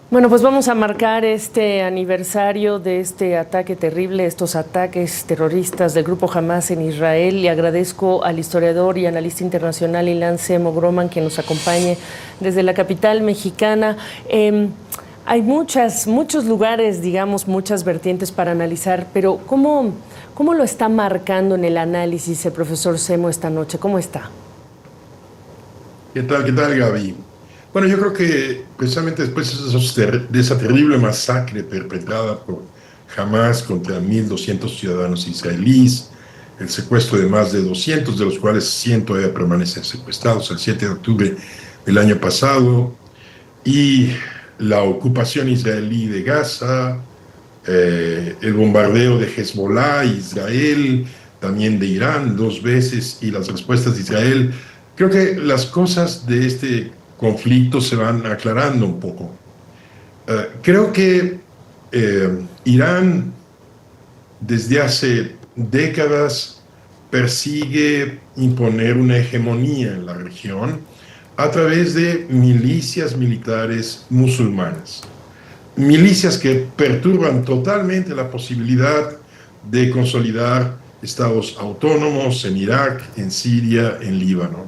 Bueno, pues vamos a marcar este aniversario de este ataque terrible, estos ataques terroristas del grupo Hamas en Israel. Le agradezco al historiador y analista internacional Ilan Semo Groman que nos acompañe desde la capital mexicana. Hay muchos lugares, digamos, muchas vertientes para analizar, pero ¿cómo lo está marcando en el análisis el profesor Semo esta noche? ¿Cómo está? Qué tal, Gaby? Bueno, yo creo que precisamente después de esa terrible masacre perpetrada por Hamas contra 1.200 ciudadanos israelíes, el secuestro de más de 200, de los cuales 100 todavía permanecen secuestrados el 7 de octubre del año pasado, y la ocupación israelí de Gaza, el bombardeo de Hezbollah, Israel, también de Irán 2 veces, y las respuestas de Israel. Creo que las cosas de este conflicto se van aclarando un poco. Creo que Irán desde hace décadas persigue imponer una hegemonía en la región a través de milicias militares musulmanas. Milicias que perturban totalmente la posibilidad de consolidar estados autónomos en Irak, en Siria, en Líbano,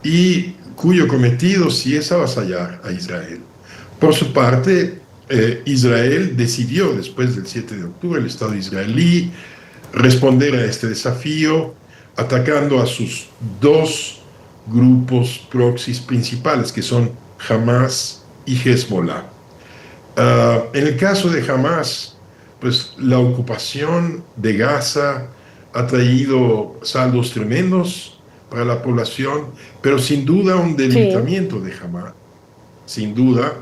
y cuyo cometido sí es avasallar a Israel. Por su parte, Israel decidió, después del 7 de octubre, el Estado israelí, responder a este desafío atacando a sus dos grupos proxies principales, que son Hamas y Hezbollah. En el caso de Hamas, pues la ocupación de Gaza ha traído saldos tremendos para la población, pero sin duda un Sí. debilitamiento de Hamas, sin duda.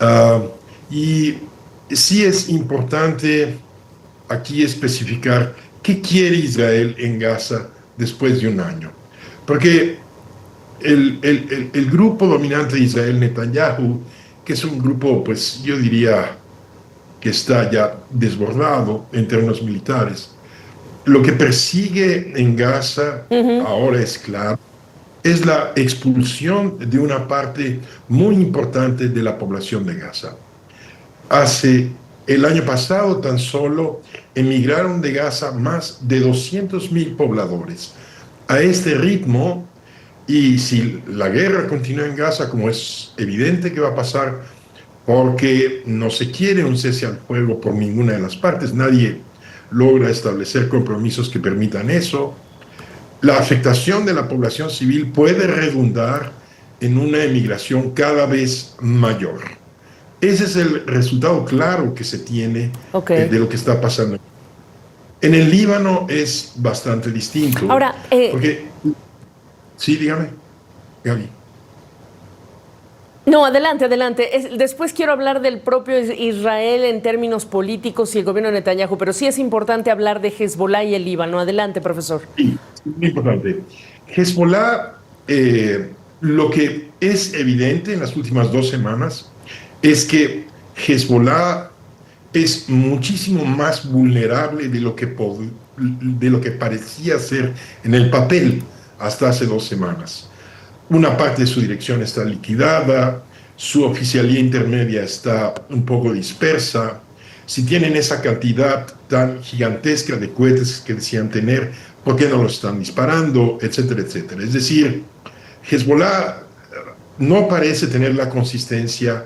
Uh, y sí es importante aquí especificar qué quiere Israel en Gaza después de un año. Porque el grupo dominante de Israel, Netanyahu, que es un grupo, pues yo diría que está ya desbordado en términos militares, lo que persigue en Gaza, Ujú. ahora es claro, es la expulsión de una parte muy importante de la población de Gaza. Hace el año pasado tan solo emigraron de Gaza más de 200.000 pobladores. A este ritmo, y si la guerra continúa en Gaza, como es evidente que va a pasar, porque no se quiere un cese al fuego por ninguna de las partes, nadie logra establecer compromisos que permitan eso, la afectación de la población civil puede redundar en una emigración cada vez mayor. Ese es el resultado claro que se tiene Ok. de lo que está pasando. En el Líbano es bastante distinto, Ahora, porque, sí, dígame, Gaby. no, adelante, adelante. Después quiero hablar del propio Israel en términos políticos y el gobierno de Netanyahu, pero sí es importante hablar de Hezbollah y el Líbano. Adelante, profesor. Sí, es muy importante. Hezbollah, lo que es evidente en las últimas 2 semanas es que Hezbollah es muchísimo más vulnerable de lo que parecía ser en el papel hasta hace 2 semanas. Una parte de su dirección está liquidada, su oficialía intermedia está un poco dispersa. Si tienen esa cantidad tan gigantesca de cohetes que decían tener, ¿por qué no los están disparando? Etcétera, etcétera. Es decir, Hezbollah no parece tener la consistencia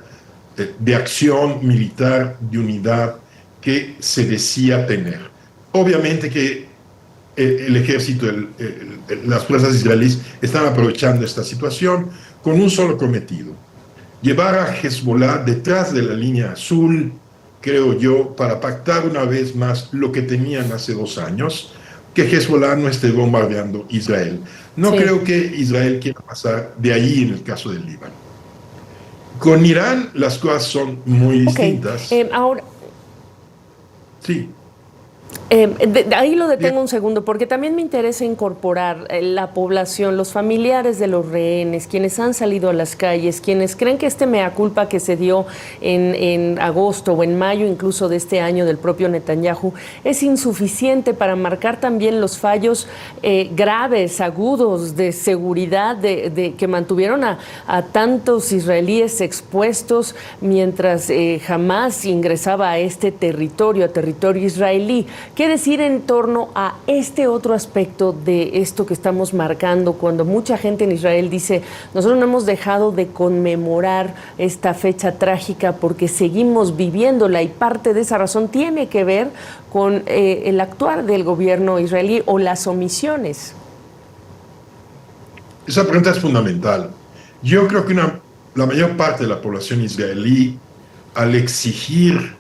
de acción militar, de unidad que se decía tener. Obviamente que el ejército, las fuerzas israelíes están aprovechando esta situación con un solo cometido: llevar a Hezbollah detrás de la línea azul, creo yo, para pactar una vez más lo que tenían hace 2 años, que Hezbollah no esté bombardeando Israel. No Sí. creo que Israel quiera pasar de ahí en el caso del Líbano. Con Irán las cosas son muy Ok. distintas. Ahora, Sí, Ahí lo detengo un segundo, porque también me interesa incorporar la población, los familiares de los rehenes, quienes han salido a las calles, quienes creen que este mea culpa que se dio en agosto o en mayo incluso de este año del propio Netanyahu es insuficiente para marcar también los fallos graves, agudos de seguridad que mantuvieron a tantos israelíes expuestos mientras Hamás ingresaba a este territorio, a territorio israelí. ¿Qué decir en torno a este otro aspecto de esto que estamos marcando cuando mucha gente en Israel dice nosotros no hemos dejado de conmemorar esta fecha trágica porque seguimos viviéndola y parte de esa razón tiene que ver con el actuar del gobierno israelí o las omisiones? Esa pregunta es fundamental. Yo creo que la mayor parte de la población israelí, al exigir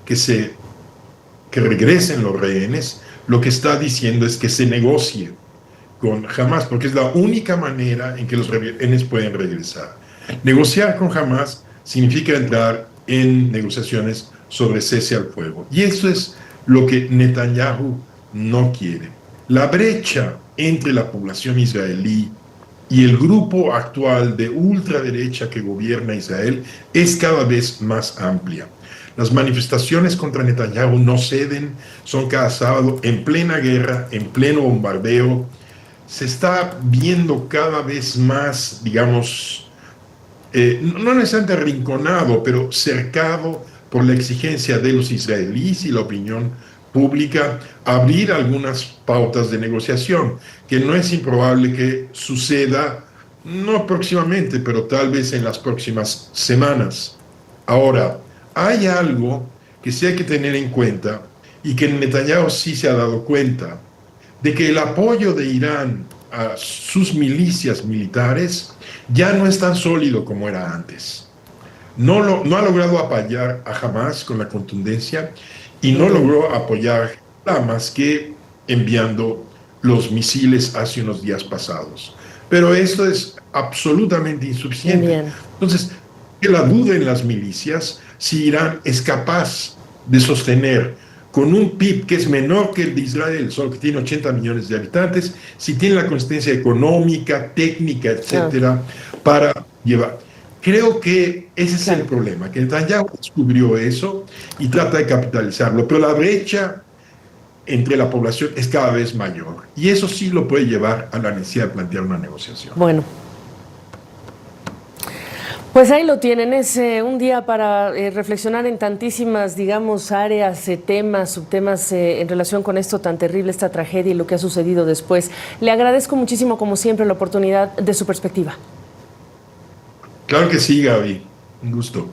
que regresen los rehenes, lo que está diciendo es que se negocie con Hamás, porque es la única manera en que los rehenes pueden regresar. Negociar con Hamás significa entrar en negociaciones sobre cese al fuego. Y eso es lo que Netanyahu no quiere. La brecha entre la población israelí y el grupo actual de ultraderecha que gobierna Israel es cada vez más amplia. Las manifestaciones contra Netanyahu no ceden, son cada sábado en plena guerra, en pleno bombardeo. Se está viendo cada vez más, digamos, no necesariamente arrinconado, pero cercado por la exigencia de los israelíes y la opinión pública, abrir algunas pautas de negociación, que no es improbable que suceda, no próximamente, pero tal vez en las próximas semanas. Ahora, hay algo que sí hay que tener en cuenta y que Netanyahu sí se ha dado cuenta, de que el apoyo de Irán a sus milicias militares ya no es tan sólido como era antes. No ha logrado apoyar a Hamás con la contundencia y no logró apoyar a más que enviando los misiles hace unos días pasados. Pero esto es absolutamente insuficiente. Bien. Entonces, que la duda en las milicias si Irán es capaz de sostener con un PIB que es menor que el de Israel, solo que tiene 80 millones de habitantes, si tiene la consistencia económica, técnica, etcétera, para llevar. Creo que ese es el problema, que Netanyahu descubrió eso y trata de capitalizarlo, pero la brecha entre la población es cada vez mayor y eso sí lo puede llevar a la necesidad de plantear una negociación. Bueno. Pues ahí lo tienen, es un día para reflexionar en tantísimas, digamos, áreas, temas, subtemas en relación con esto tan terrible, esta tragedia y lo que ha sucedido después. Le agradezco muchísimo, como siempre, la oportunidad de su perspectiva. Claro que sí, Gaby. Un gusto.